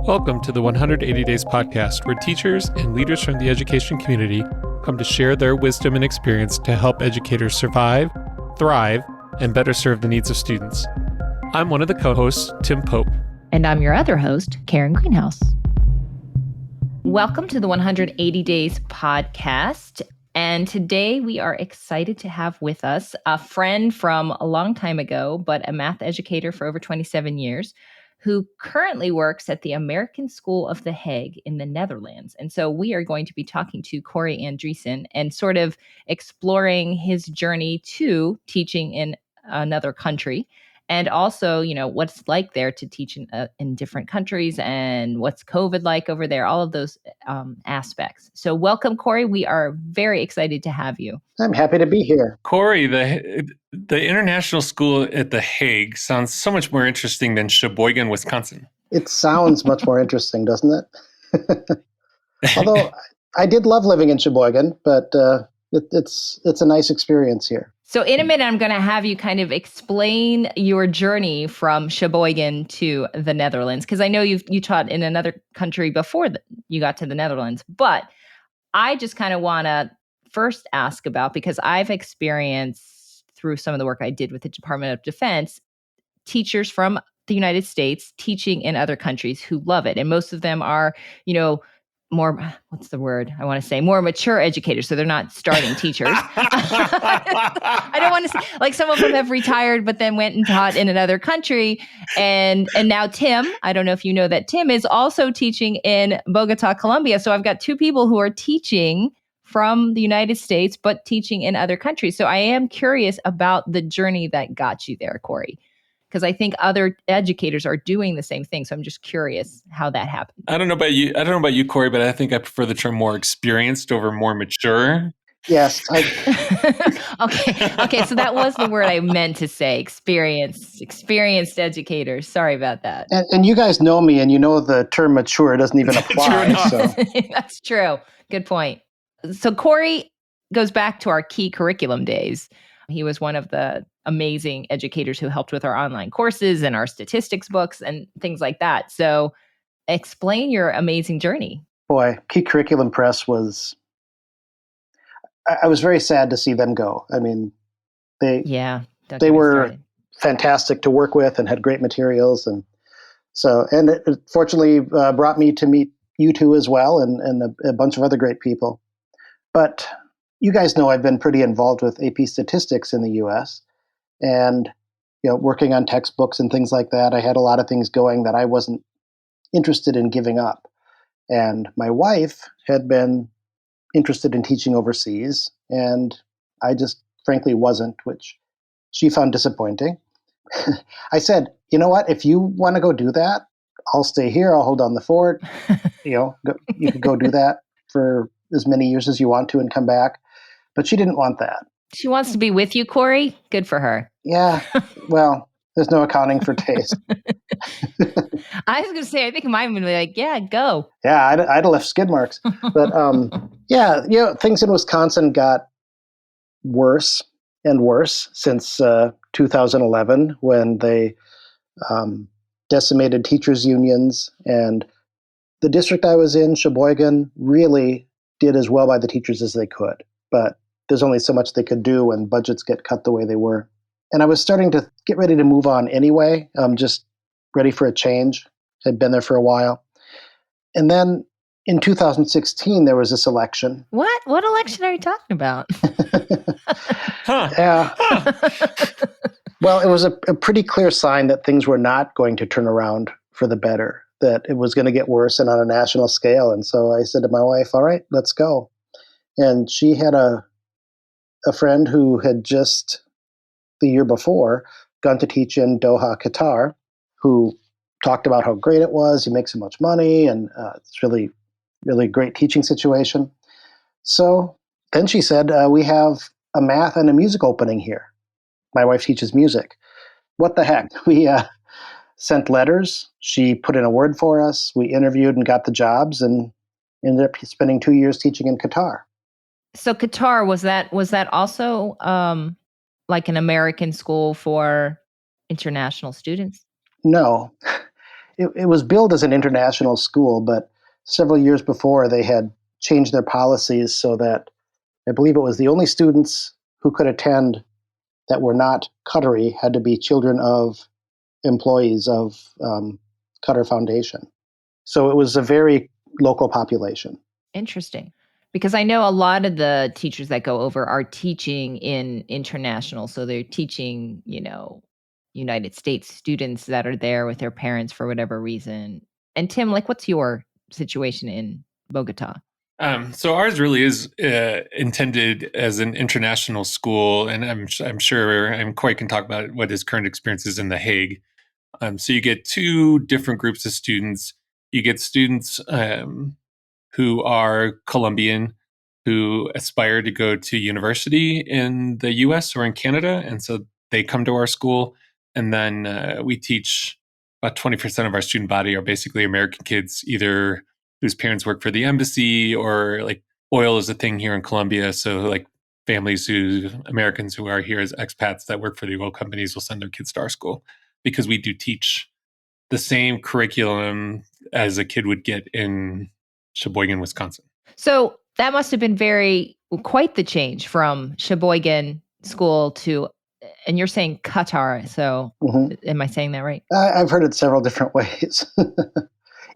Welcome to the 180 Days podcast, where teachers and leaders from the education community come to share their wisdom and experience to help educators survive, thrive, and better serve the needs of students. I'm one of the co-hosts, Tim Pope. And I'm your other host, Karen Greenhouse. Welcome to the 180 Days podcast. And today we are excited to have with us a friend from a long time ago, but a math educator for over 27 years, who currently works at the American School of The Hague in the Netherlands. And so we are going to be talking to Corey Andreasen and sort of exploring his journey to teaching in another country. And also, what's like there to teach in different countries and what's COVID like over there, all of those aspects. So welcome, Corey. We are very excited to have you. I'm happy to be here. Corey, the International School at The Hague sounds so much more interesting than Sheboygan, Wisconsin. It sounds much more interesting, doesn't it? Although I did love living in Sheboygan, but it's a nice experience here. So in a minute, I'm going to have you kind of explain your journey from Sheboygan to the Netherlands, because I know you taught in another country before you got to the Netherlands. But I just kind of want to first ask about, because I've experienced through some of the work I did with the Department of Defense, teachers from the United States teaching in other countries who love it. And most of them are, more, what's the word I want to say, more mature educators. So they're not starting teachers. I don't want to say, like, some of them have retired, but then went and taught in another country. And now Tim, I don't know if you know that Tim is also teaching in Bogota, Colombia. So I've got two people who are teaching from the United States, but teaching in other countries. So I am curious about the journey that got you there, Corey, because I think other educators are doing the same thing. So I'm just curious how that happened. I don't know about you, Corey, but I think I prefer the term more experienced over more mature. Yes. Okay. So that was the word I meant to say, experienced educators. Sorry about that. And you guys know me, and you know the term mature doesn't even apply. So. That's true. Good point. So Corey goes back to our key curriculum days. He was one of the amazing educators who helped with our online courses and our statistics books and things like that. So explain your amazing journey. Boy, Key Curriculum Press I was very sad to see them go. I mean, they were fantastic to work with and had great materials. And it fortunately brought me to meet you two as well, and a bunch of other great people. But you guys know I've been pretty involved with AP statistics in the U.S. and, working on textbooks and things like that. I had a lot of things going that I wasn't interested in giving up. And my wife had been interested in teaching overseas, and I just frankly wasn't, which she found disappointing. I said, you know what, if you want to go do that, I'll stay here. I'll hold down the fort. You can go do that for as many years as you want to and come back. But she didn't want that. She wants to be with you, Corey. Good for her. Yeah. Well, there's no accounting for taste. I was going to say, I think mine would be like, yeah, go. Yeah, I'd have left skid marks. But things in Wisconsin got worse and worse since 2011, when they decimated teachers' unions. And the district I was in, Sheboygan, really did as well by the teachers as they could. But there's only so much they could do when budgets get cut the way they were. And I was starting to get ready to move on anyway, just ready for a change. I'd been there for a while. And then in 2016, there was this election. What? What election are you talking about? Yeah. Well, it was a pretty clear sign that things were not going to turn around for the better, that it was going to get worse and on a national scale. And so I said to my wife, all right, let's go. And she had a friend who had just the year before gone to teach in Doha, Qatar, who talked about how great it was. You make so much money, and it's really, really great teaching situation. So then she said, we have a math and a music opening here. My wife teaches music. What the heck? We sent letters. She put in a word for us. We interviewed and got the jobs, and ended up spending 2 years teaching in Qatar. So Qatar, was that also like an American school for international students? No. it was billed as an international school, but several years before they had changed their policies so that I believe it was the only students who could attend that were not Qatari had to be children of employees of Qatar Foundation. So it was a very local population. Interesting. Because I know a lot of the teachers that go over are teaching in international. So they're teaching, United States students that are there with their parents for whatever reason. And Tim, what's your situation in Bogota? So ours really is intended as an international school, and I'm sure Corey can talk about what his current experience is in The Hague. So you get two different groups of students. You get students who are Colombian, who aspire to go to university in the US or in Canada. And so they come to our school. And then we teach about 20% of our student body are basically American kids, either whose parents work for the embassy or oil is a thing here in Colombia. So families Americans who are here as expats that work for the oil companies will send their kids to our school because we do teach the same curriculum as a kid would get in Sheboygan, Wisconsin. So that must have been quite the change from Sheboygan school to, and you're saying Qatar. So Am I saying that right? I've heard it several different ways,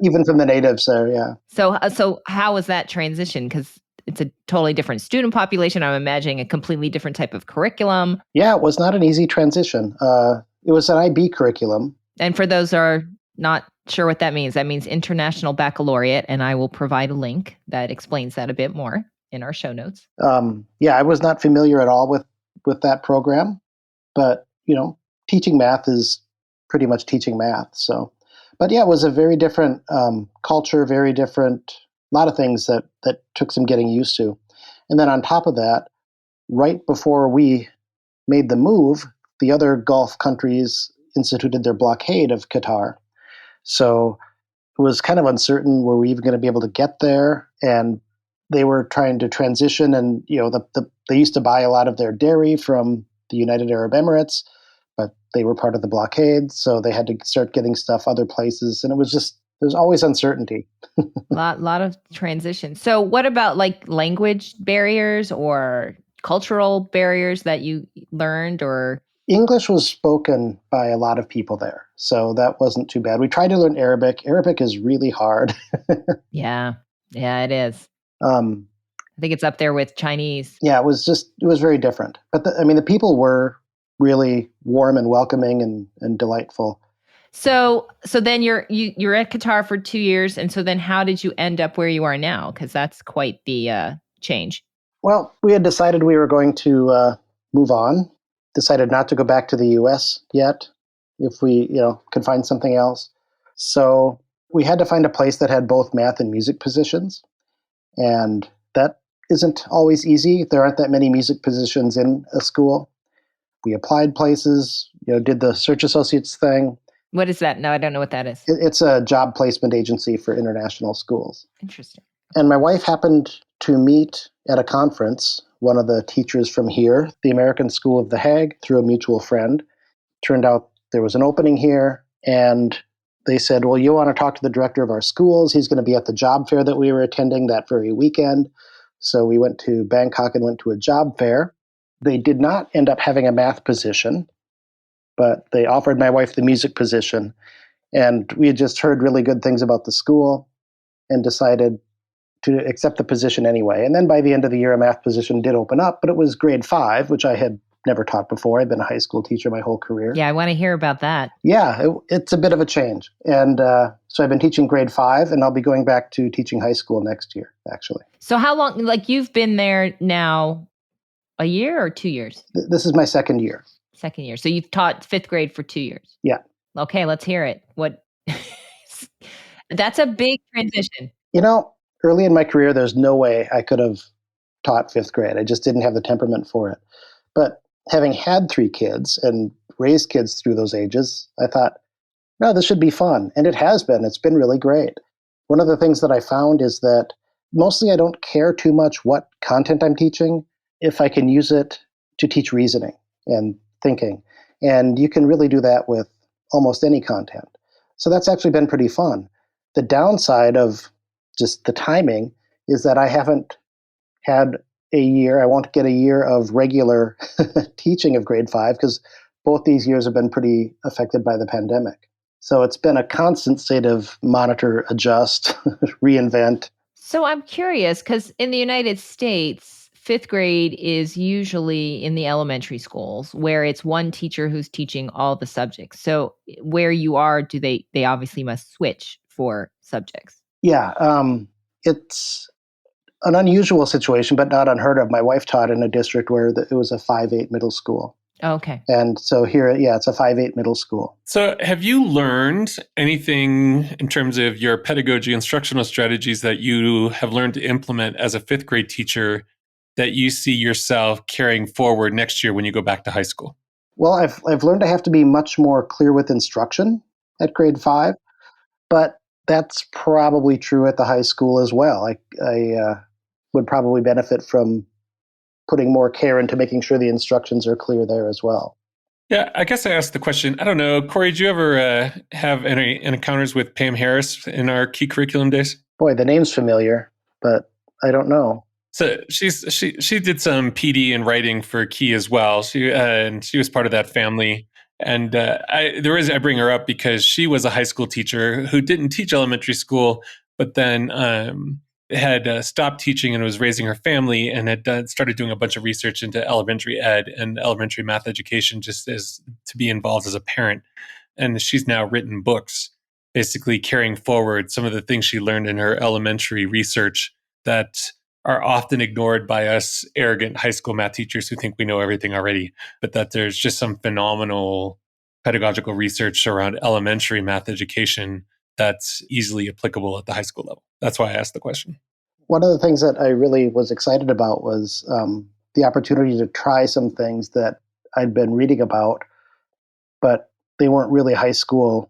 even from the natives there. Yeah. So how was that transition? Because it's a totally different student population. I'm imagining a completely different type of curriculum. Yeah, it was not an easy transition. It was an IB curriculum. And for those who are not sure what that means International Baccalaureate, and I will provide a link that explains that a bit more in our show notes. I was not familiar at all with that program, but teaching math is pretty much teaching math. So, but yeah, it was a very different culture, very different, a lot of things that took some getting used to. And then on top of that, right before we made the move, the other Gulf countries instituted their blockade of Qatar. So it was kind of uncertain were we even going to be able to get there. And they were trying to transition, and they used to buy a lot of their dairy from the United Arab Emirates, but they were part of the blockade, so they had to start getting stuff other places, and there's always uncertainty. lot of transition. So what about language barriers or cultural barriers that you learned? Or English was spoken by a lot of people there, so that wasn't too bad. We tried to learn Arabic. Arabic is really hard. Yeah, it is. I think it's up there with Chinese. Yeah, it was very different. But the people were really warm and welcoming and delightful. So then you're at Qatar for 2 years, and so then how did you end up where you are now? Because that's quite the change. Well, we had decided we were going to move on. Decided not to go back to the U.S. yet, if we could find something else. So we had to find a place that had both math and music positions, and that isn't always easy. There aren't that many music positions in a school. We applied places, did the search associates thing. What is that? No, I don't know what that is. It's a job placement agency for international schools. Interesting. And my wife happened to meet at a conference one of the teachers from here, the American School of The Hague, through a mutual friend. Turned out there was an opening here, and they said, well, you want to talk to the director of our schools. He's going to be at the job fair that we were attending that very weekend. So we went to Bangkok and went to a job fair. They did not end up having a math position, but they offered my wife the music position. And we had just heard really good things about the school and decided to accept the position anyway. And then by the end of the year, a math position did open up, but it was grade 5, which I had never taught before. I've been a high school teacher my whole career. Yeah, I want to hear about that. Yeah, it's a bit of a change. And so I've been teaching grade 5, and I'll be going back to teaching high school next year, actually. So how long, you've been there now a year or 2 years? This is my second year. Second year. So you've taught 5th grade for 2 years? Yeah. Okay, let's hear it. What? That's a big transition. Early in my career, there's no way I could have taught 5th grade. I just didn't have the temperament for it. But having had 3 kids and raised kids through those ages, I thought, no, this should be fun. And it has been. It's been really great. One of the things that I found is that mostly I don't care too much what content I'm teaching if I can use it to teach reasoning and thinking. And you can really do that with almost any content. So that's actually been pretty fun. The downside of just the timing is that I haven't had I won't get a year of regular teaching of grade 5 because both these years have been pretty affected by the pandemic. So it's been a constant state of monitor, adjust, reinvent. So I'm curious because in the United States, 5th grade is usually in the elementary schools where it's one teacher who's teaching all the subjects. So where you are, they obviously must switch for subjects? Yeah, it's an unusual situation, but not unheard of. My wife taught in a district where it was a 5-8 middle school. Okay. And so here, it's a 5-8 middle school. So have you learned anything in terms of your pedagogy, instructional strategies that you have learned to implement as a 5th grade teacher that you see yourself carrying forward next year when you go back to high school? Well, I've learned I have to be much more clear with instruction at grade 5, but that's probably true at the high school as well. I would probably benefit from putting more care into making sure the instructions are clear there as well. Yeah, I guess I asked the question. I don't know, Corey, did you ever have any encounters with Pam Harris in our key curriculum days? Boy, the name's familiar, but I don't know. So she did some PD and writing for Key as well. She was part of that family. And I bring her up because she was a high school teacher who didn't teach elementary school, but then had stopped teaching and was raising her family and had started doing a bunch of research into elementary ed and elementary math education just as to be involved as a parent. And she's now written books basically carrying forward some of the things she learned in her elementary research that are often ignored by us arrogant high school math teachers who think we know everything already, but that there's just some phenomenal pedagogical research around elementary math education that's easily applicable at the high school level. That's why I asked the question. One of the things that I really was excited about was the opportunity to try some things that I'd been reading about, but they weren't really high school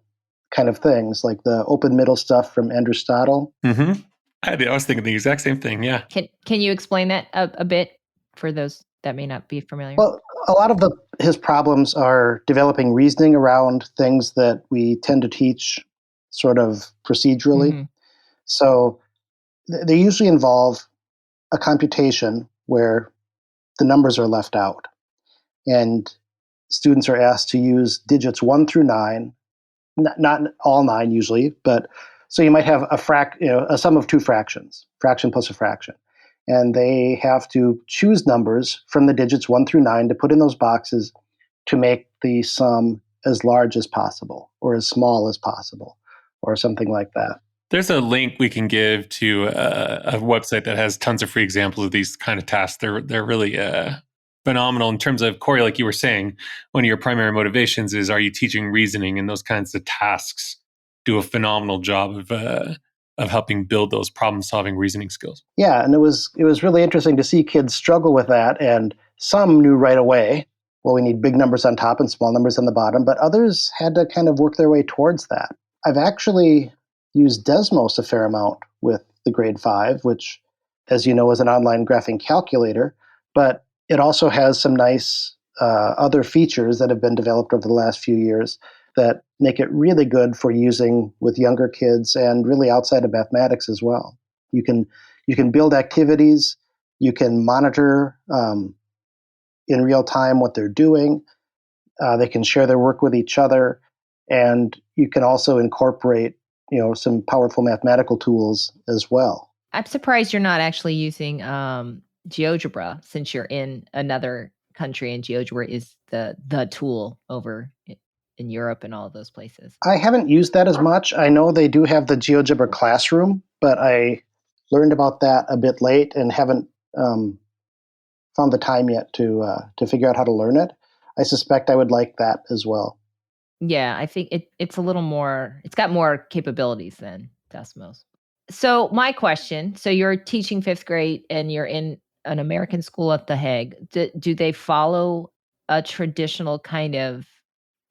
kind of things, like the open middle stuff from Aristotle. Mm-hmm. I was thinking the exact same thing, yeah. Can you explain that a bit for those that may not be familiar? Well, a lot of his problems are developing reasoning around things that we tend to teach sort of procedurally. Mm-hmm. So they usually involve a computation where the numbers are left out. And students are asked to use digits 1 through 9, not all 9 usually, but so you might have a sum of 2 fractions, fraction plus a fraction. And they have to choose numbers from the digits 1 through 9 to put in those boxes to make the sum as large as possible or as small as possible or something like that. There's a link we can give to a website that has tons of free examples of these kind of tasks. They're really phenomenal in terms of, Corey, like you were saying, one of your primary motivations is, are you teaching reasoning? And those kinds of tasks do a phenomenal job of helping build those problem-solving reasoning skills. Yeah, and it was really interesting to see kids struggle with that, and some knew right away, well, we need big numbers on top and small numbers on the bottom, but others had to kind of work their way towards that. I've actually used Desmos a fair amount with the grade 5, which, as you know, is an online graphing calculator, but it also has some nice other features that have been developed over the last few years that make it really good for using with younger kids and really outside of mathematics as well. You can build activities, you can monitor in real time what they're doing, they can share their work with each other, and you can also incorporate some powerful mathematical tools as well. I'm surprised you're not actually using Geogebra, since you're in another country and Geogebra is the tool over in Europe and all of those places. I haven't used that as much. I know they do have the Geogebra classroom, but I learned about that a bit late and haven't found the time yet to figure out how to learn it. I suspect I would like that as well. Yeah, I think it's a little more, it's got more capabilities than Desmos. So my question, so you're teaching 5th grade and you're in an American school at The Hague. Do they follow a traditional kind of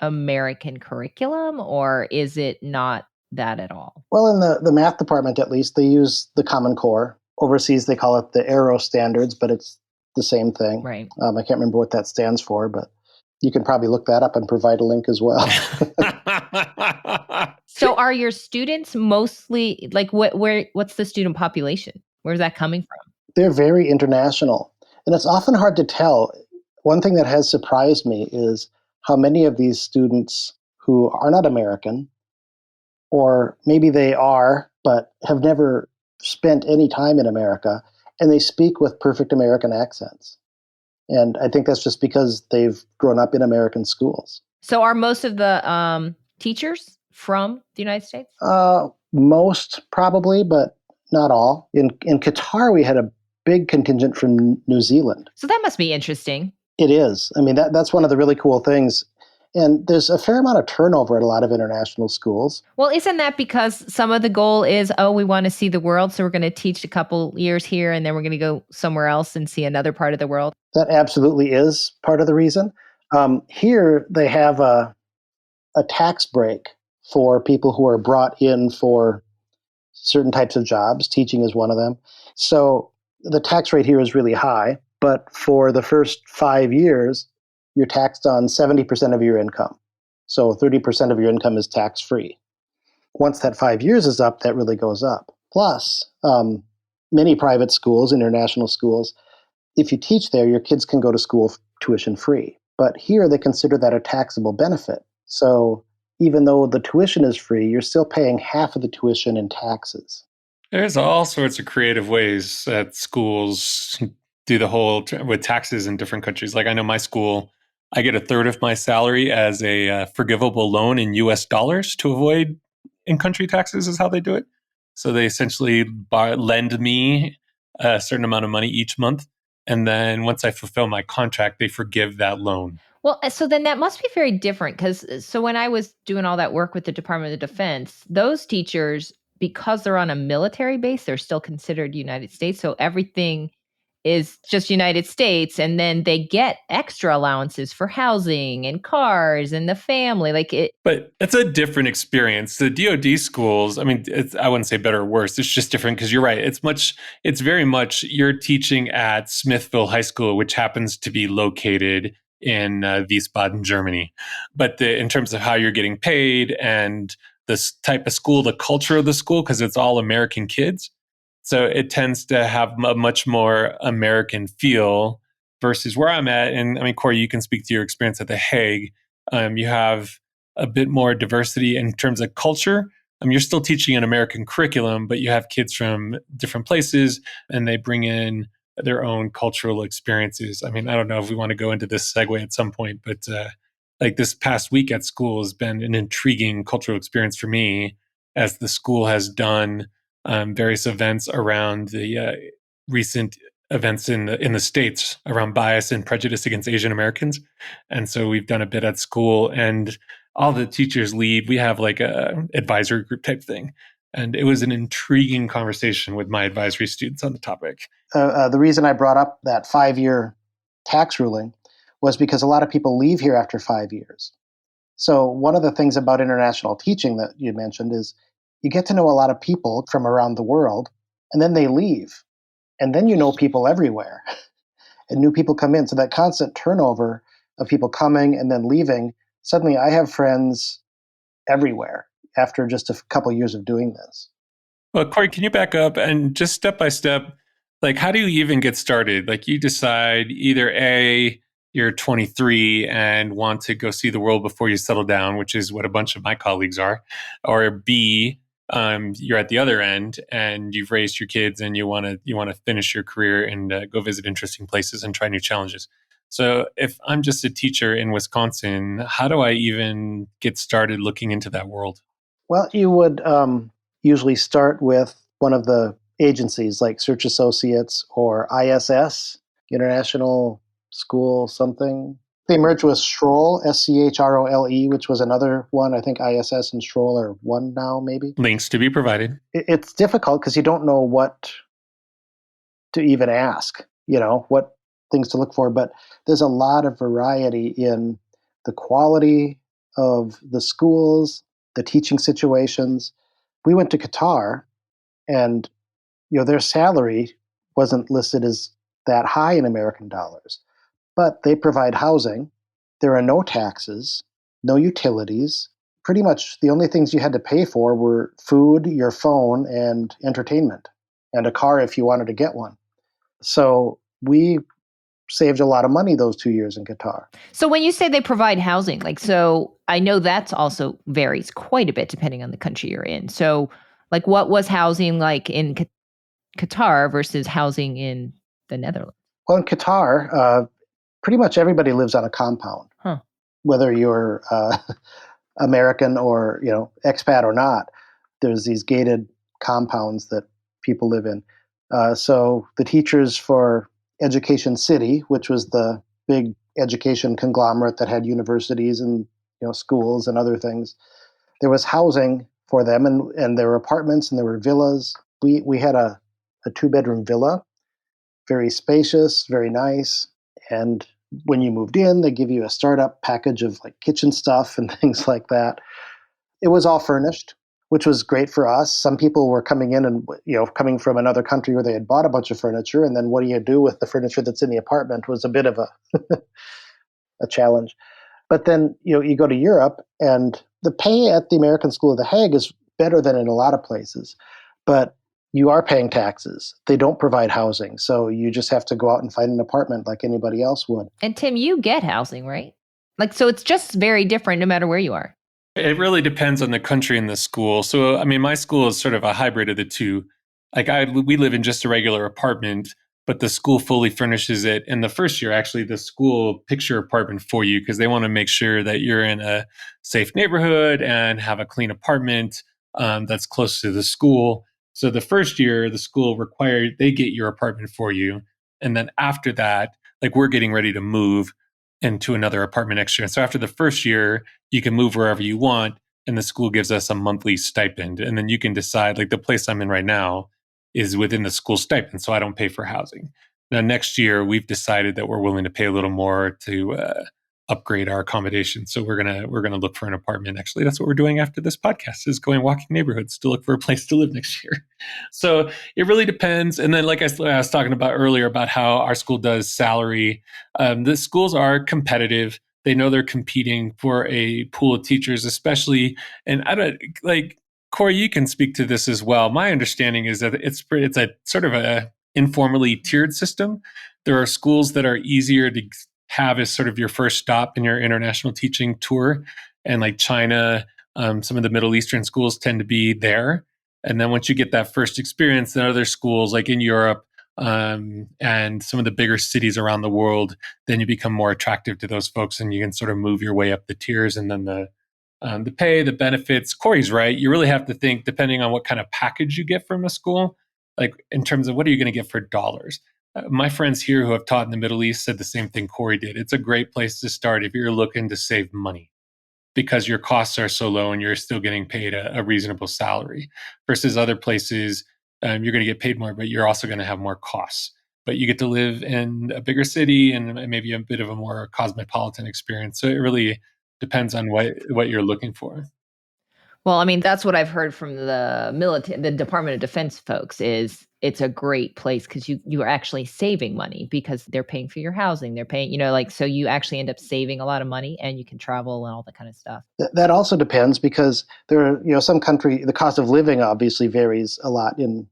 American curriculum, or is it not that at all? Well, in the math department, at least, they use the Common Core. Overseas, they call it the Aero Standards, but it's the same thing. Right. I can't remember what that stands for, but you can probably look that up and provide a link as well. So are your students mostly like what's the student population? Where's that coming from? They're very international, and it's often hard to tell. One thing that has surprised me is how many of these students who are not American, or maybe they are, but have never spent any time in America, and they speak with perfect American accents. And I think that's just because they've grown up in American schools. So are most of the teachers from the United States? Most probably, but not all. In Qatar, we had a big contingent from New Zealand. So that must be interesting. It is. I mean, that's one of the really cool things. And there's a fair amount of turnover at a lot of international schools. Well, isn't that because some of the goal is, we want to see the world, so we're going to teach a couple years here, and then we're going to go somewhere else and see another part of the world? That absolutely is part of the reason. Here, they have a tax break for people who are brought in for certain types of jobs. Teaching is one of them. So the tax rate here is really high, but for the first 5 years, you're taxed on 70% of your income. So 30% of your income is tax-free. Once that 5 years is up, that really goes up. Plus, many private schools, international schools, if you teach there, your kids can go to school tuition-free. But here, they consider that a taxable benefit. So even though the tuition is free, you're still paying half of the tuition in taxes. There's all sorts of creative ways that schools do the whole with taxes in different countries. Like I know my school, I get a third of my salary as a forgivable loan in US dollars to avoid in-country taxes is how they do it. So they essentially lend me a certain amount of money each month. And then once I fulfill my contract, they forgive that loan. Well, so then that must be very different because when I was doing all that work with the Department of Defense, those teachers, because they're on a military base, they're still considered United States. So everything is just United States. And then they get extra allowances for housing and cars and the family. But it's a different experience. The DoD schools, I mean, I wouldn't say better or worse. It's just different because you're right. It's very much you're teaching at Smithville High School, which happens to be located in Wiesbaden, Germany. But in terms of how you're getting paid and this type of school, the culture of the school, because it's all American kids. So it tends to have a much more American feel versus where I'm at. And I mean, Corey, you can speak to your experience at The Hague. You have a bit more diversity in terms of culture. You're still teaching an American curriculum, but you have kids from different places and they bring in their own cultural experiences. I mean, I don't know if we want to go into this segue at some point, but like this past week at school has been an intriguing cultural experience for me as the school has done various events around the recent events in the States around bias and prejudice against Asian Americans. And so we've done a bit at school and all the teachers lead. We have like a advisory group type thing. And it was an intriguing conversation with my advisory students on the topic. The reason I brought up that 5-year tax ruling was because a lot of people leave here after 5 years. So one of the things about international teaching that you mentioned is you get to know a lot of people from around the world, and then they leave. And then you know people everywhere, and new people come in. So that constant turnover of people coming and then leaving, suddenly I have friends everywhere after just a couple of years of doing this. Well, Corey, can you back up and just step by step, like how do you even get started? Like you decide either A, you're 23 and want to go see the world before you settle down, which is what a bunch of my colleagues are, or B, you're at the other end and you've raised your kids and you want to finish your career and go visit interesting places and try new challenges. So if I'm just a teacher in Wisconsin, how do I even get started looking into that world? Well, you would usually start with one of the agencies like Search Associates or ISS, International School something. They merged with Schrole, Schrole, which was another one. I think ISS and Schrole are one now, maybe. Links to be provided. It's difficult because you don't know what to even ask, what things to look for. But there's a lot of variety in the quality of the schools, the teaching situations. We went to Qatar and, their salary wasn't listed as that high in American dollars. But they provide housing. There are no taxes, no utilities, pretty much the only things you had to pay for were food, your phone, and entertainment, and a car if you wanted to get one. So we saved a lot of money those 2 years in Qatar. So when you say they provide housing, like, so I know that's also varies quite a bit depending on the country you're in. So like what was housing like in Qatar versus housing in the Netherlands? Well, in Qatar, pretty much everybody lives on a compound, whether you're American or expat or not. There's these gated compounds that people live in. So the teachers for Education City, which was the big education conglomerate that had universities and schools and other things, there was housing for them, and there were apartments and there were villas. We had a 2-bedroom villa, very spacious, very nice. And when you moved in, they give you a startup package of like kitchen stuff and things like that. It was all furnished, which was great for us. Some people were coming in and coming from another country where they had bought a bunch of furniture, and then what do you do with the furniture that's in the apartment was a bit of a challenge. But then you go to Europe, and the pay at the American School of the Hague is better than in a lot of places, but you are paying taxes. They don't provide housing, so you just have to go out and find an apartment like anybody else would. And Tim, you get housing, right? Like, so it's just very different no matter where you are. It really depends on the country and the school. So, I mean, my school is sort of a hybrid of the two. Like we live in just a regular apartment, but the school fully furnishes it. And the first year, actually, the school picks your apartment for you because they want to make sure that you're in a safe neighborhood and have a clean apartment that's close to the school. So the first year, the school required they get your apartment for you. And then after that, like we're getting ready to move into another apartment next year. And so after the first year, you can move wherever you want. And the school gives us a monthly stipend. And then you can decide, like the place I'm in right now is within the school stipend. So I don't pay for housing. Now, next year, we've decided that we're willing to pay a little more to upgrade our accommodation. So we're gonna look for an apartment. Actually, that's what we're doing after this podcast is going walking neighborhoods to look for a place to live next year. So it really depends. And then, like I was talking about earlier about how our school does salary, the schools are competitive. They know they're competing for a pool of teachers, especially. And I don't like Corey. You can speak to this as well. My understanding is that it's a sort of a informally tiered system. There are schools that are easier to have as sort of your first stop in your international teaching tour. And like China, some of the Middle Eastern schools tend to be there. And then once you get that first experience, then other schools like in Europe and some of the bigger cities around the world, then you become more attractive to those folks and you can sort of move your way up the tiers. And then the pay, the benefits, Corey's right. You really have to think, depending on what kind of package you get from a school, like in terms of what are you going to get for dollars. My friends here who have taught in the Middle East said the same thing Corey did. It's a great place to start if you're looking to save money because your costs are so low and you're still getting paid a reasonable salary versus other places. You're going to get paid more, but you're also going to have more costs. But you get to live in a bigger city and maybe a bit of a more cosmopolitan experience. So it really depends on what you're looking for. Well, I mean, that's what I've heard from the military, the Department of Defense folks is it's a great place because you are actually saving money because they're paying for your housing. They're paying, so you actually end up saving a lot of money and you can travel and all that kind of stuff. That also depends because there are, some country, the cost of living obviously varies a lot in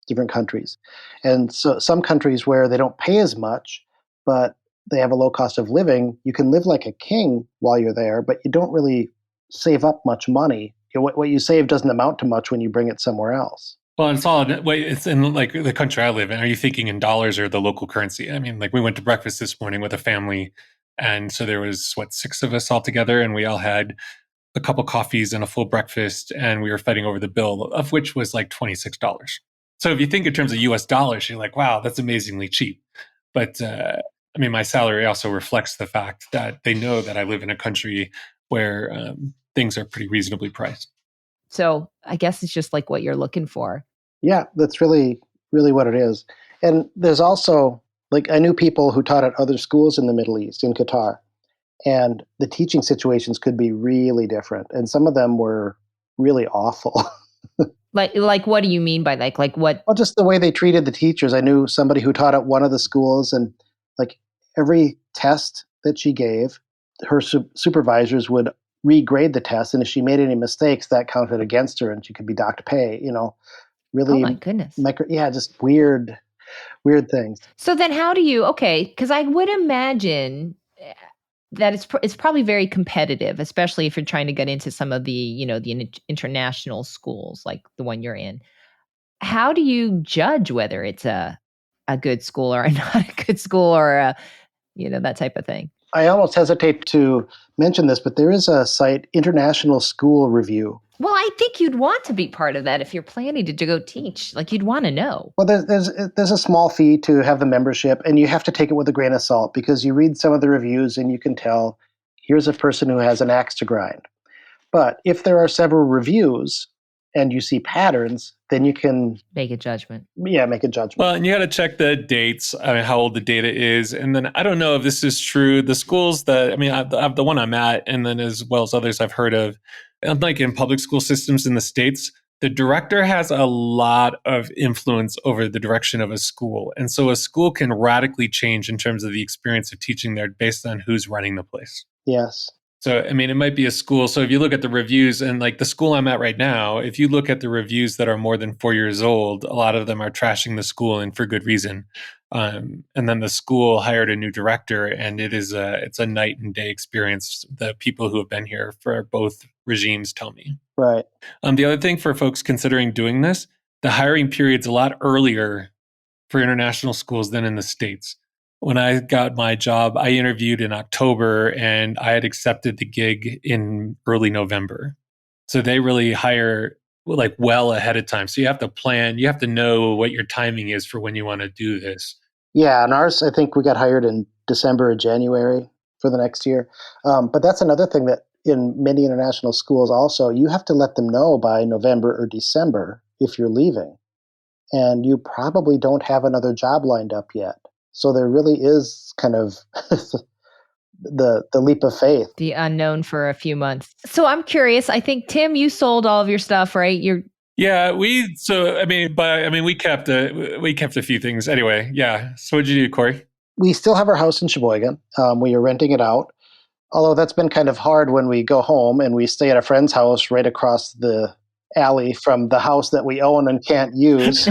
different countries. And so some countries where they don't pay as much, but they have a low cost of living, you can live like a king while you're there, but you don't really save up much money. What you save doesn't amount to much when you bring it somewhere else. Well, it's in like the country I live in. Are you thinking in dollars or the local currency? I mean, like we went to breakfast this morning with a family. And so there was 6 of us all together and we all had a couple coffees and a full breakfast and we were fighting over the bill, of which was like $26. So if you think in terms of US dollars, you're like, wow, that's amazingly cheap. But I mean, my salary also reflects the fact that they know that I live in a country where things are pretty reasonably priced. So I guess it's just like what you're looking for. Yeah, that's really, really what it is. And there's also, like, I knew people who taught at other schools in the Middle East, in Qatar, and the teaching situations could be really different. And some of them were really awful. Like what do you mean by like what? Well, just the way they treated the teachers. I knew somebody who taught at one of the schools, and like every test that she gave, her supervisors would regrade the test. And if she made any mistakes, that counted against her and she could be docked pay, really. Oh my goodness. Just weird things. So then how do you, because I would imagine that it's probably very competitive, especially if you're trying to get into some of the, the international schools like the one you're in. How do you judge whether it's a good school or not a good school or that type of thing? I almost hesitate to mention this, but there is a site, International School Review. Well, I think you'd want to be part of that if you're planning to go teach. Like, you'd want to know. Well, there's a small fee to have the membership, and you have to take it with a grain of salt because you read some of the reviews and you can tell here's a person who has an axe to grind. But if there are several reviews and you see patterns, then you can make a judgment. Yeah, make a judgment. Well, and you got to check the dates, how old the data is. And then I don't know if this is true. The schools the one I'm at, and then as well as others I've heard of, unlike in public school systems in the States, the director has a lot of influence over the direction of a school. And so a school can radically change in terms of the experience of teaching there based on who's running the place. Yes. So, it might be a school. So if you look at the reviews, and like the school I'm at right now, if you look at the reviews that are more than 4 years old, a lot of them are trashing the school, and for good reason. And then the school hired a new director, and it's a night and day experience. The people who have been here for both regimes tell me. Right. The other thing for folks considering doing this, the hiring period's a lot earlier for international schools than in the States. When I got my job, I interviewed in October and I had accepted the gig in early November. So they really hire like well ahead of time. So you have to plan, you have to know what your timing is for when you want to do this. Yeah, and ours, I think we got hired in December or January for the next year. But that's another thing that in many international schools also, you have to let them know by November or December if you're leaving. And you probably don't have another job lined up yet. So there really is kind of the leap of faith. The unknown for a few months. So I'm curious. I think, Tim, you sold all of your stuff, right? Yeah, we kept a few things anyway. Yeah. So what'd you do, Corey? We still have our house in Sheboygan. We are renting it out. Although that's been kind of hard when we go home and we stay at a friend's house right across the alley from the house that we own and can't use.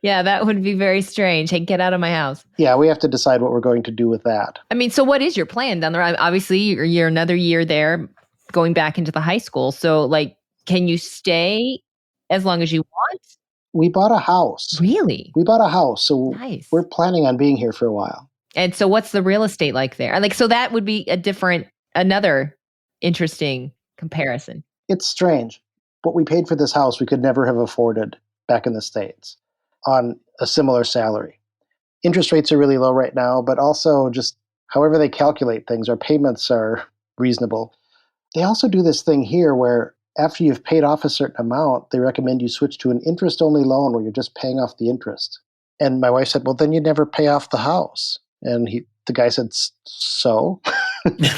Yeah, that would be very strange. Hey, get out of my house. Yeah, we have to decide what we're going to do with that. So what is your plan down the road? Obviously, you're another year there, going back into the high school. So, can you stay as long as you want? We bought a house. Really? We bought a house. So nice. We're planning on being here for a while. And so what's the real estate like there? So that would be another interesting comparison. It's strange. What we paid for this house, we could never have afforded back in the States on a similar salary. Interest rates are really low right now, but also just however they calculate things, our payments are reasonable. They also do this thing here where after you've paid off a certain amount, they recommend you switch to an interest-only loan where you're just paying off the interest. And my wife said, well, then you'd never pay off the house. And the guy said, so?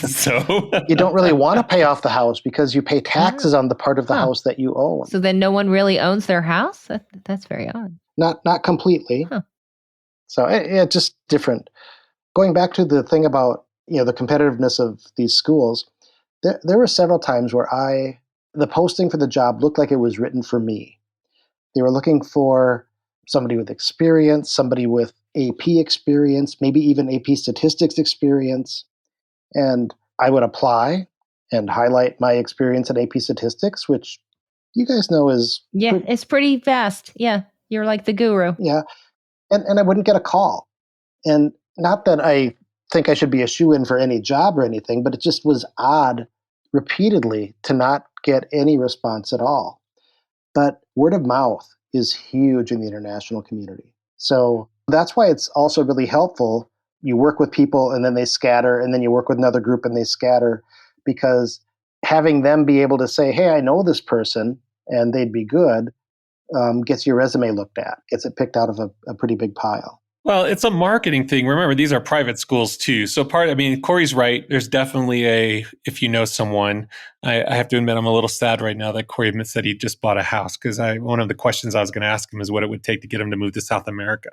So? You don't really want to pay off the house because you pay taxes on the part of the house that you own. So then no one really owns their house? That's very odd. Not completely. Huh. So it's just different. Going back to the thing about the competitiveness of these schools, there were several times where the posting for the job looked like it was written for me. They were looking for somebody with experience, somebody with AP experience, maybe even AP statistics experience. And I would apply and highlight my experience in AP statistics, which you guys know is... it's pretty vast. Yeah, you're like the guru. Yeah, and I wouldn't get a call. And not that I think I should be a shoo-in for any job or anything, but it just was odd repeatedly to not get any response at all. But word of mouth is huge in the international community. So that's why it's also really helpful. You work with people and then they scatter, and then you work with another group and they scatter, because having them be able to say, hey, I know this person and they'd be good, gets your resume looked at, gets it picked out of a pretty big pile. Well, it's a marketing thing. Remember, these are private schools too. So Corey's right. There's definitely if you know someone, I have to admit, I'm a little sad right now that Corey admits that he just bought a house, because one of the questions I was going to ask him is what it would take to get him to move to South America.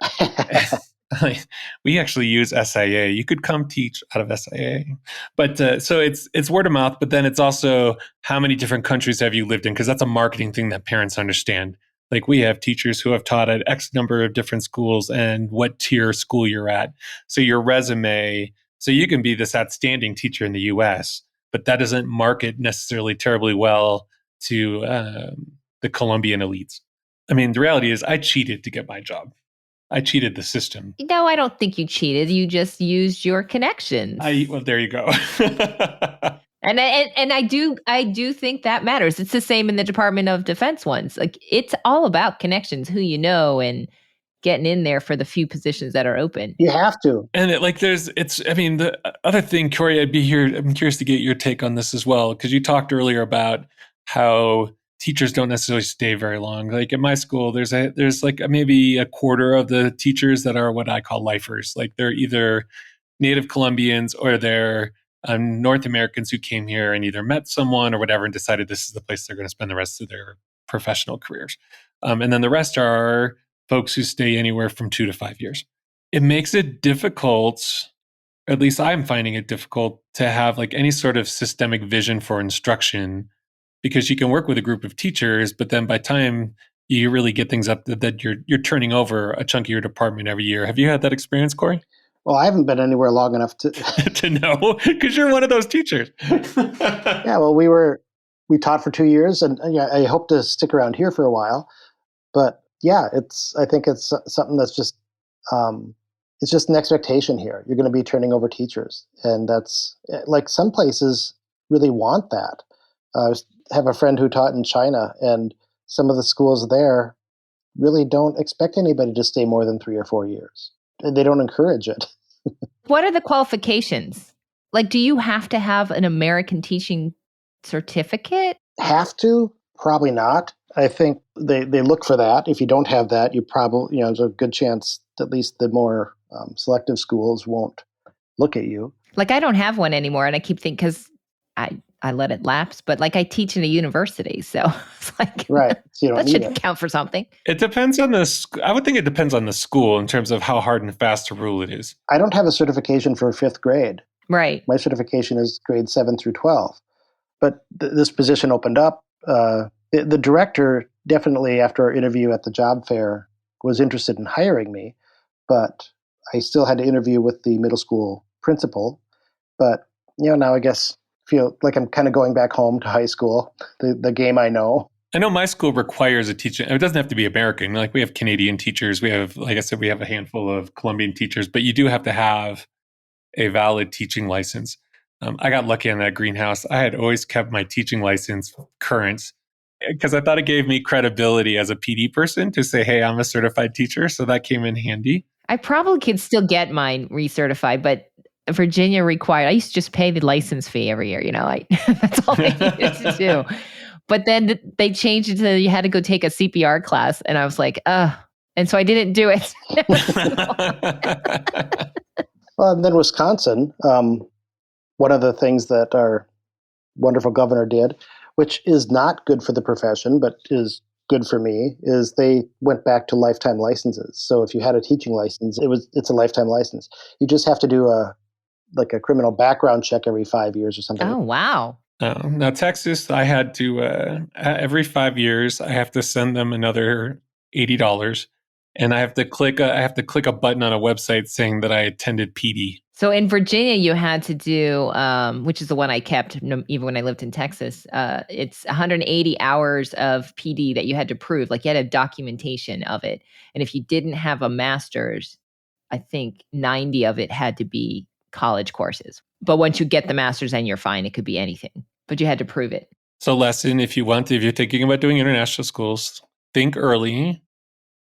We actually use SIA. You could come teach out of SIA. But so it's word of mouth, but then it's also how many different countries have you lived in? Because that's a marketing thing that parents understand. Like we have teachers who have taught at X number of different schools and what tier school you're at. So your resume, so you can be this outstanding teacher in the US, but that doesn't market necessarily terribly well to the Colombian elites. I mean, the reality is I cheated to get my job. I cheated the system. No, I don't think you cheated. You just used your connections. Well, there you go. And I do think that matters. It's the same in the Department of Defense ones. Like it's all about connections, who you know, and getting in there for the few positions that are open. You have to. And the other thing, Corey, I'm curious to get your take on this as well, because you talked earlier about how teachers don't necessarily stay very long. Like at my school, there's like maybe a quarter of the teachers that are what I call lifers. Like they're either native Colombians or they're North Americans who came here and either met someone or whatever and decided this is the place they're going to spend the rest of their professional careers. And then the rest are folks who stay anywhere from 2 to 5 years. It makes it difficult, at least I'm finding it difficult, to have like any sort of systemic vision for instruction, because you can work with a group of teachers, but then by time you really get things up that you're turning over a chunk of your department every year. Have you had that experience, Corey? Well, I haven't been anywhere long enough to to know, because you're one of those teachers. Yeah, well, we taught for 2 years, and I hope to stick around here for a while. But yeah, I think it's something that's just it's just an expectation here. You're going to be turning over teachers, and that's like some places really want that. I have a friend who taught in China, and some of the schools there really don't expect anybody to stay more than 3 or 4 years. They don't encourage it. What are the qualifications? Like, do you have to have an American teaching certificate? Have to? Probably not. I think they look for that. If you don't have that, you probably, there's a good chance at least the more selective schools won't look at you. Like, I don't have one anymore, and I keep thinking, because I let it lapse, but like I teach in a university, so it's like, right. So you don't that need shouldn't it. count for something. It depends on I would think it depends on the school in terms of how hard and fast a rule it is. I don't have a certification for 5th grade. Right. My certification is grade 7 through 12. But this position opened up. The director definitely, after our interview at the job fair, was interested in hiring me, but I still had to interview with the middle school principal. But now I guess feel like I'm kind of going back home to high school, the game I know. I know my school requires a teacher. It doesn't have to be American. Like we have Canadian teachers. We have, like I said, we have a handful of Colombian teachers, but you do have to have a valid teaching license. I got lucky on that greenhouse. I had always kept my teaching license current because I thought it gave me credibility as a PD person to say, hey, I'm a certified teacher. So that came in handy. I probably could still get mine recertified, but Virginia required, I used to just pay the license fee every year. That's all I needed to do. But then they changed it to you had to go take a CPR class. And I was like, and so I didn't do it. Well, and then Wisconsin, one of the things that our wonderful governor did, which is not good for the profession, but is good for me, is they went back to lifetime licenses. So if you had a teaching license, it's a lifetime license. You just have to do a criminal background check every 5 years or something. Oh, wow. Now, Texas, I had to, every 5 years, I have to send them another $80. And I have to click a button on a website saying that I attended PD. So in Virginia, you had to do, which is the one I kept even when I lived in Texas. It's 180 hours of PD that you had to prove. Like you had a documentation of it. And if you didn't have a master's, I think 90 of it had to be college courses. But once you get the master's, then you're fine. It could be anything, but you had to prove it. So lesson, if you're thinking about doing international schools, think early.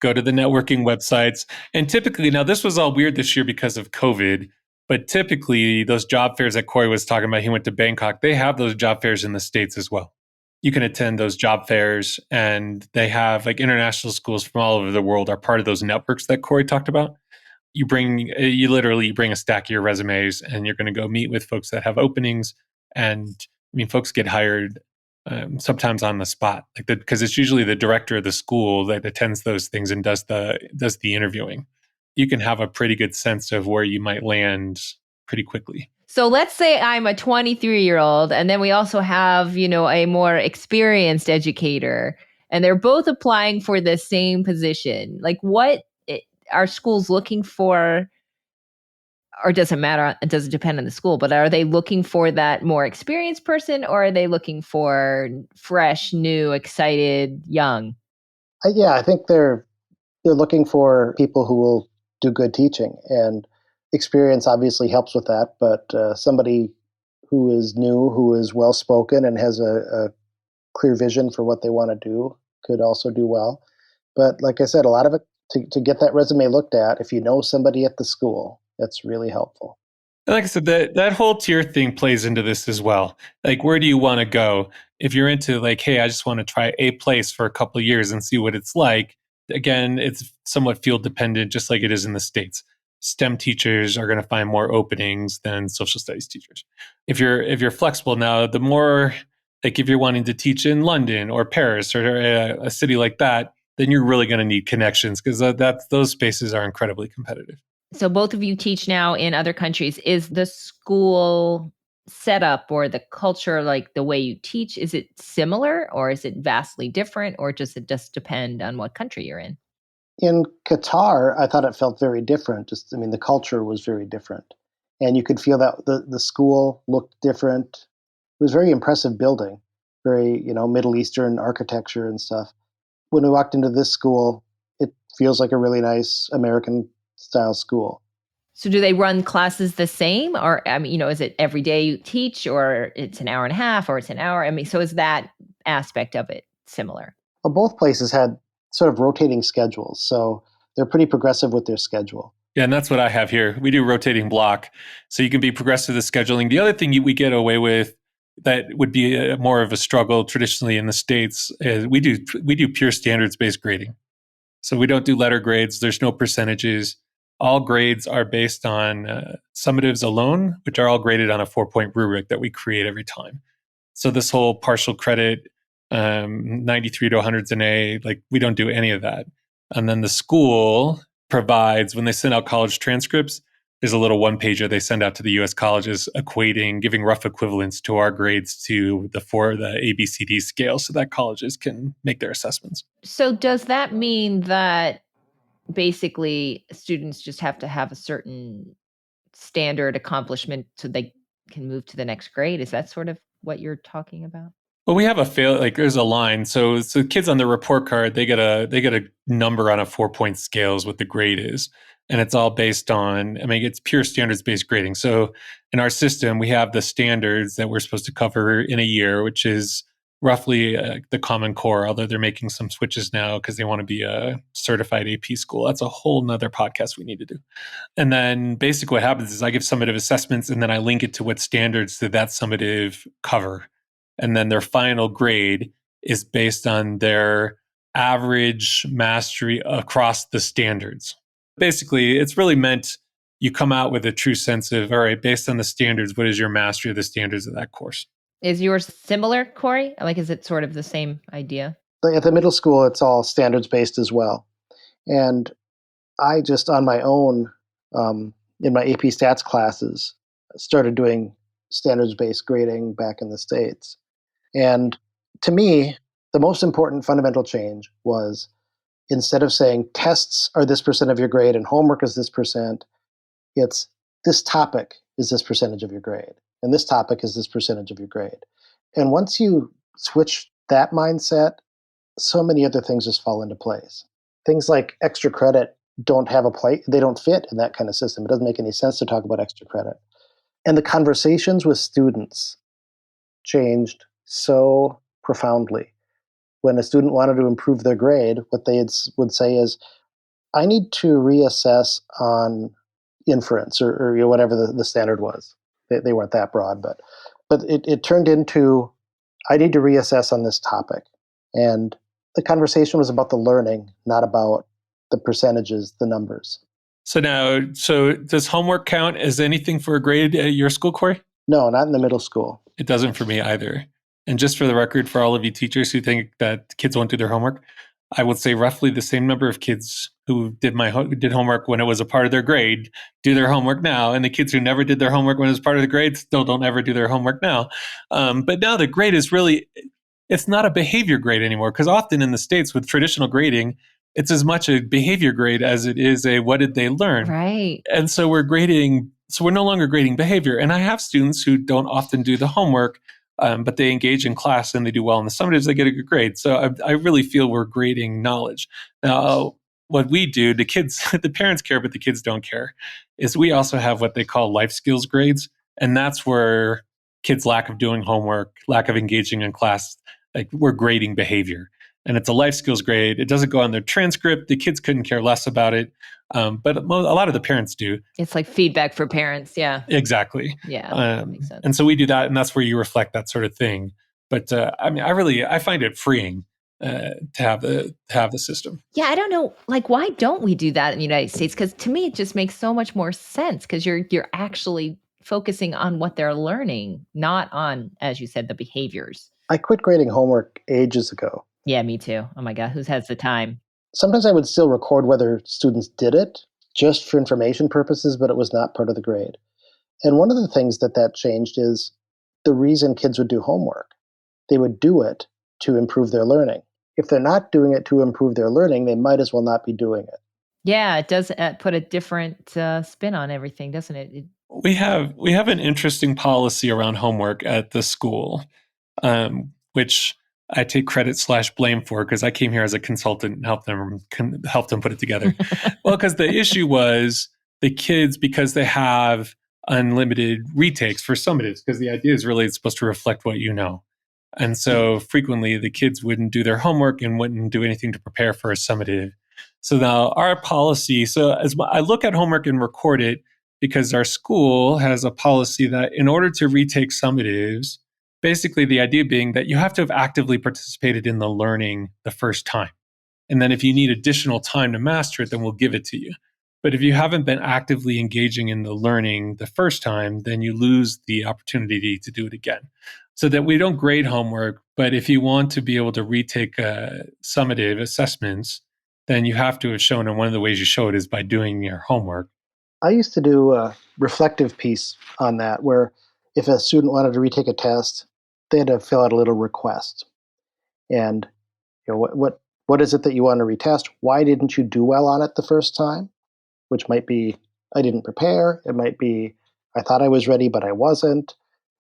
Go to the networking websites. And typically, now this was all weird this year because of COVID, but typically those job fairs that Corey was talking about, he went to Bangkok, they have those job fairs in the States as well. You can attend those job fairs and they have like international schools from all over the world are part of those networks that Corey talked about. You bring a stack of your resumes and you're going to go meet with folks that have openings. And folks get hired sometimes on the spot, because it's usually the director of the school that attends those things and does the interviewing. you can have a pretty good sense of where you might land pretty quickly. So let's say I'm a 23-year-old, and then we also have, a more experienced educator, and they're both applying for the same position. Like, what are schools looking for? Or does it matter? It doesn't depend on the school, but are they looking for that more experienced person, or are they looking for fresh, new, excited, young? I think they're looking for people who will do good teaching, and experience obviously helps with that. But somebody who is new, who is well spoken, and has a clear vision for what they want to do could also do well. But like I said, a lot of it to get that resume looked at, if you know somebody at the school, that's really helpful. And like I said, that whole tier thing plays into this as well. Like, where do you want to go? If you're into like, hey, I just want to try a place for a couple of years and see what it's like. Again, it's somewhat field dependent, just like it is in the States. STEM teachers are going to find more openings than social studies teachers. If you're flexible now, the more, like if you're wanting to teach in London or Paris or a city like that, then you're really going to need connections, because those spaces are incredibly competitive. So both of you teach now in other countries. Is the school setup or the culture, like the way you teach, is it similar, or is it vastly different, or does it just depend on what country you're in? In Qatar, I thought it felt very different. The culture was very different. And you could feel that the school looked different. It was a very impressive building, very, Middle Eastern architecture and stuff. When we walked into this school, it feels like a really nice American style school. So do they run classes the same, or, is it every day you teach, or it's an hour and a half, or it's an hour? So is that aspect of it similar? Well, both places had sort of rotating schedules, so they're pretty progressive with their schedule. Yeah, and that's what I have here. We do rotating block, so you can be progressive with scheduling. The other thing we get away with that would be more of a struggle traditionally in the States is we do pure standards-based grading. So we don't do letter grades. There's no percentages. All grades are based on summatives alone, which are all graded on a 4-point rubric that we create every time. So this whole partial credit, 93 to 100's an A, like we don't do any of that. And then the school provides, when they send out college transcripts, there's a little one-pager they send out to the U.S. colleges giving rough equivalents to our grades to the ABCD scale, so that colleges can make their assessments. So does that mean that basically students just have to have a certain standard accomplishment so they can move to the next grade? Is that sort of what you're talking about? Well, we have there's a line. So kids on the report card, they get a number on a 4-point scale is what the grade is. And it's all based on, it's pure standards-based grading. So in our system, we have the standards that we're supposed to cover in a year, which is roughly the Common Core, although they're making some switches now because they want to be a certified AP school. That's a whole nother podcast we need to do. And then basically what happens is I give summative assessments, and then I link it to what standards did that summative cover. And then their final grade is based on their average mastery across the standards. Basically, it's really meant you come out with a true sense of, all right, based on the standards, what is your mastery of the standards of that course? Is yours similar, Corey? Is it sort of the same idea? At the middle school, it's all standards-based as well. And I just, on my own, in my AP Stats classes, started doing standards-based grading back in the States. And to me, the most important fundamental change was, instead of saying tests are this percent of your grade and homework is this percent, it's this topic is this percentage of your grade, and this topic is this percentage of your grade. And once you switch that mindset, so many other things just fall into place. Things like extra credit don't have they don't fit in that kind of system. It doesn't make any sense to talk about extra credit. And the conversations with students changed so profoundly. When a student wanted to improve their grade, what they would say is, I need to reassess on inference or whatever the standard was. They weren't that broad, but it turned into, I need to reassess on this topic. And the conversation was about the learning, not about the percentages, the numbers. So does homework count as anything for a grade at your school, Corey? No, not in the middle school. It doesn't for me either. And just for the record, for all of you teachers who think that kids won't do their homework, I would say roughly the same number of kids who did homework when it was a part of their grade do their homework now, and the kids who never did their homework when it was part of the grade still don't ever do their homework now. But now the grade is really, it's not a behavior grade anymore, because often in the States with traditional grading, it's as much a behavior grade as it is a what did they learn. Right. And so we're no longer grading behavior. And I have students who don't often do the homework, but they engage in class and they do well in the summatives, they get a good grade. So I really feel we're grading knowledge. Now, what we do, the kids, the parents care, but the kids don't care, is we also have what they call life skills grades. And that's where kids' lack of doing homework, lack of engaging in class, like we're grading behavior. And it's a life skills grade. It doesn't go on their transcript. The kids couldn't care less about it. But a lot of the parents do. It's like feedback for parents. Yeah. Exactly. Yeah. That makes sense. And so we do that, and that's where you reflect that sort of thing. But I find it freeing to have the system. Yeah, I don't know. Like, why don't we do that in the United States? Because to me, it just makes so much more sense. Because you're actually focusing on what they're learning, not on, as you said, the behaviors. I quit grading homework ages ago. Yeah, me too. Oh my God, who has the time? Sometimes I would still record whether students did it just for information purposes, but it was not part of the grade. And one of the things that changed is the reason kids would do homework. They would do it to improve their learning. If they're not doing it to improve their learning, they might as well not be doing it. Yeah, it does put a different spin on everything, doesn't it? We have an interesting policy around homework at the school, which I take credit/blame for, because I came here as a consultant and helped them put it together. Well, because the issue was the kids, because they have unlimited retakes for summatives, because the idea is really it's supposed to reflect what you know. And so frequently the kids wouldn't do their homework and wouldn't do anything to prepare for a summative. So now our policy, so as I look at homework and record it, because our school has a policy that in order to retake summatives, basically the idea being that you have to have actively participated in the learning the first time. And then if you need additional time to master it, then we'll give it to you. But if you haven't been actively engaging in the learning the first time, then you lose the opportunity to do it again. So that we don't grade homework, but if you want to be able to retake summative assessments, then you have to have shown, and one of the ways you show it is by doing your homework. I used to do a reflective piece on that, where if a student wanted to retake a test, they had to fill out a little request. And what is it that you want to retest? Why didn't you do well on it the first time? Which might be, I didn't prepare. It might be, I thought I was ready, but I wasn't.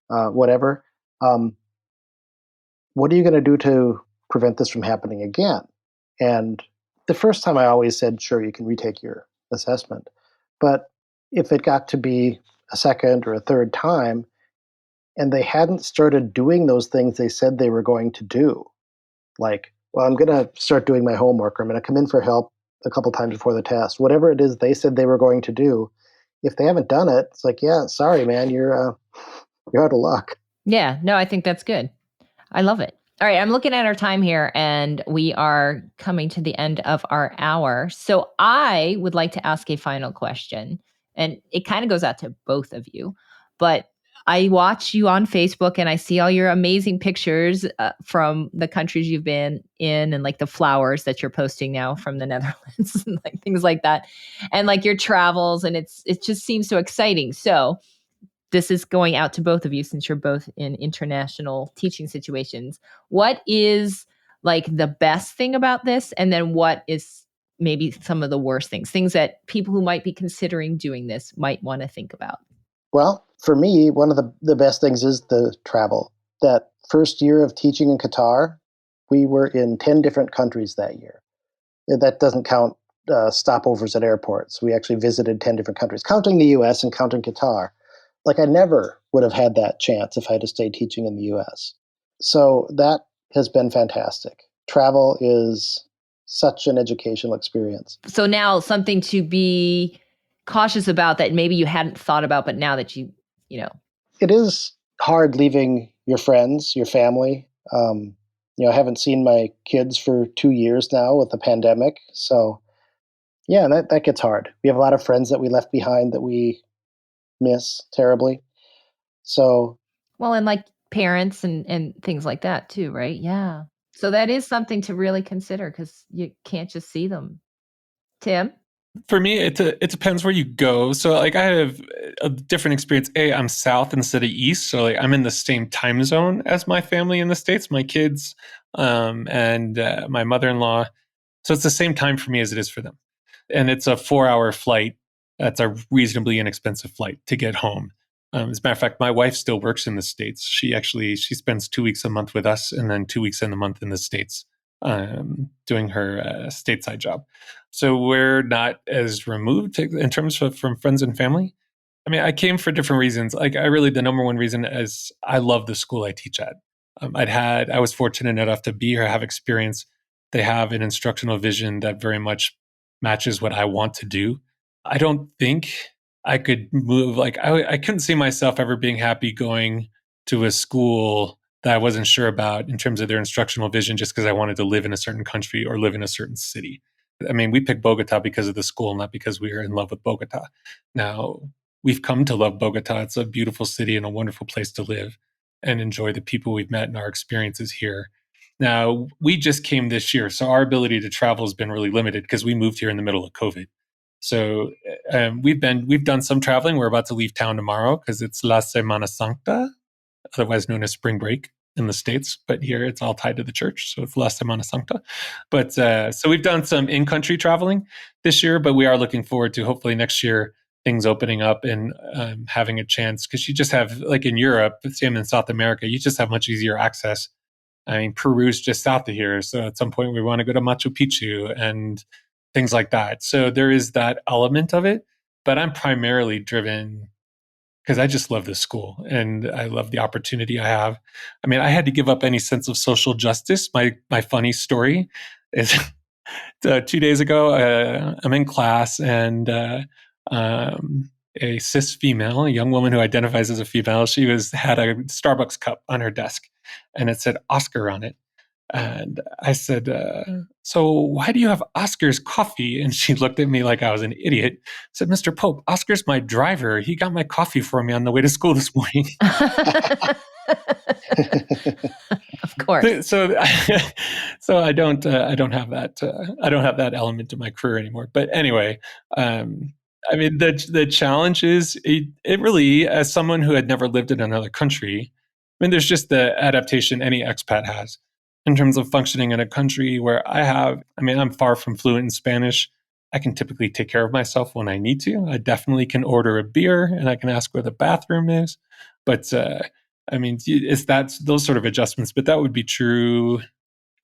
Whatever. What are you going to do to prevent this from happening again? And the first time I always said, sure, you can retake your assessment. But if it got to be a second or a third time, and they hadn't started doing those things they said they were going to do, like, well, I'm going to start doing my homework, or I'm going to come in for help a couple times before the test, whatever it is they said they were going to do, if they haven't done it, it's like, yeah, sorry, man, you're out of luck. Yeah, no, I think that's good. I love it. All right, I'm looking at our time here, and we are coming to the end of our hour. So I would like to ask a final question, and it kind of goes out to both of you. But I watch you on Facebook, and I see all your amazing pictures from the countries you've been in, and like the flowers that you're posting now from the Netherlands, and like things like that, and like your travels, and it just seems so exciting. So this is going out to both of you, since you're both in international teaching situations. What is like the best thing about this? And then what is maybe some of the worst things that people who might be considering doing this might want to think about? Well, for me, one of the best things is the travel. That first year of teaching in Qatar, we were in 10 different countries that year. That doesn't count stopovers at airports. We actually visited 10 different countries, counting the US and counting Qatar. Like, I never would have had that chance if I had stayed teaching in the US. So that has been fantastic. Travel is such an educational experience. So now something to be cautious about that maybe you hadn't thought about, but now that you know. It is hard leaving your friends, your family. I haven't seen my kids for 2 years now with the pandemic. So yeah, that gets hard. We have a lot of friends that we left behind that we miss terribly. So, well, and like parents and things like that too, right? Yeah. So that is something to really consider because you can't just see them. Tim? For me, it depends where you go. So like I have a different experience. I'm south instead of east. So like I'm in the same time zone as my family in the States, my kids, and my mother-in-law. So it's the same time for me as it is for them. And it's a 4-hour flight. That's a reasonably inexpensive flight to get home. As a matter of fact, my wife still works in the States. She spends 2 weeks a month with us and then 2 weeks in the month in the States, doing her stateside job. So we're not as removed in terms of from friends and family. I mean, I came for different reasons. Like the number one reason is I love the school I teach at. I was fortunate enough to be here, have experience. They have an instructional vision that very much matches what I want to do. I don't think I could move. I couldn't see myself ever being happy going to a school that I wasn't sure about in terms of their instructional vision just because I wanted to live in a certain country or live in a certain city. I mean, we picked Bogota because of the school, not because we were in love with Bogota. Now, we've come to love Bogota. It's a beautiful city and a wonderful place to live and enjoy the people we've met and our experiences here. Now, we just came this year, so our ability to travel has been really limited because we moved here in the middle of COVID. So we've done some traveling. We're about to leave town tomorrow because it's La Semana Santa, otherwise known as spring break in the States, but here it's all tied to the church. So it's La Semana Santa. But so we've done some in-country traveling this year, but we are looking forward to hopefully next year things opening up and having a chance, because you just have, like in Europe, same in South America, you just have much easier access. I mean, Peru's just south of here. So at some point we want to go to Machu Picchu and things like that. So there is that element of it, but I'm primarily driven because I just love this school and I love the opportunity I have. I mean, I had to give up any sense of social justice. My funny story is 2 days ago, I'm in class and a cis female, a young woman who identifies as a female, she had a Starbucks cup on her desk and it said Oscar on it. And I said, so why do you have Oscar's coffee? And she looked at me like I was an idiot. I said, Mr. Pope, Oscar's my driver. He got my coffee for me on the way to school this morning. Of course. So I don't have that. I don't have that element to my career anymore. But anyway, I mean, the challenge is it really, as someone who had never lived in another country, I mean, there's just the adaptation any expat has in terms of functioning in a country where I'm far from fluent in Spanish. I can typically take care of myself when I need to. I definitely can order a beer and I can ask where the bathroom is. But I mean, that's those sort of adjustments, but that would be true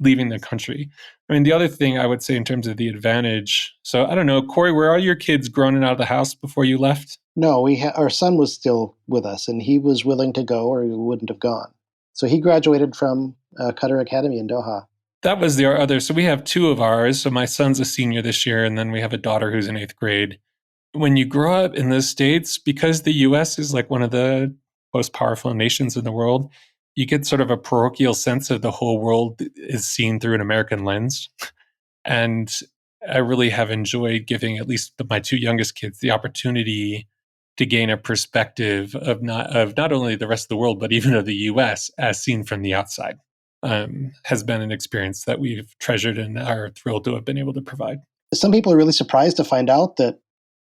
leaving the country. I mean, the other thing I would say in terms of the advantage, so I don't know, Corey, were all your kids grown and out of the house before you left? No, our son was still with us and he was willing to go or he wouldn't have gone. So he graduated from Qatar Academy in Doha. That was the other. So we have 2 of ours. So my son's a senior this year, and then we have a daughter who's in 8th grade. When you grow up in the States, because the U.S. is like one of the most powerful nations in the world, you get sort of a parochial sense of the whole world is seen through an American lens. And I really have enjoyed giving at least my 2 youngest kids the opportunity to gain a perspective of not only the rest of the world, but even of the U.S. as seen from the outside. Has been an experience that we've treasured and are thrilled to have been able to provide. Some people are really surprised to find out that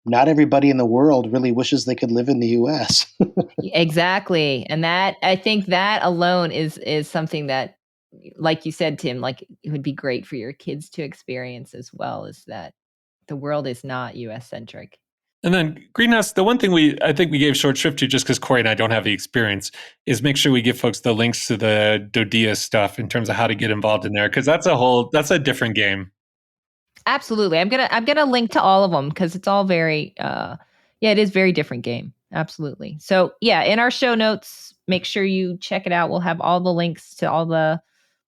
not everybody in the world really wishes they could live in the U.S. Exactly. And that, I think that alone is something that, like you said, Tim, like it would be great for your kids to experience as well, is that the world is not U.S. centric. And then Greenhouse, the one thing I think we gave short shrift to, just because Corey and I don't have the experience, is make sure we give folks the links to the Dodia stuff in terms of how to get involved in there, because that's a different game. Absolutely. I'm gonna link to all of them because it's all very it is very different game. Absolutely. So yeah, in our show notes, make sure you check it out. We'll have all the links to all the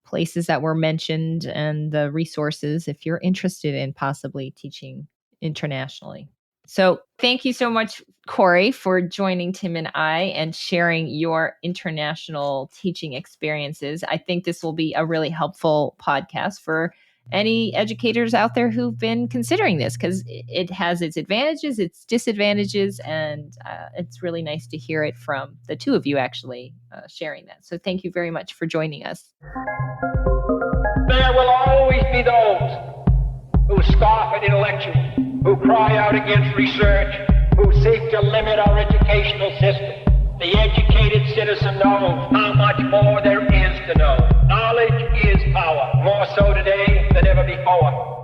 places that were mentioned and the resources if you're interested in possibly teaching internationally. So thank you so much, Corey, for joining Tim and I and sharing your international teaching experiences. I think this will be a really helpful podcast for any educators out there who've been considering this, because it has its advantages, its disadvantages, and it's really nice to hear it from the 2 of you actually sharing that. So thank you very much for joining us. There will always be those who scoff at intellectuals, who cry out against research, who seek to limit our educational system. The educated citizen knows how much more there is to know. Knowledge is power, more so today than ever before.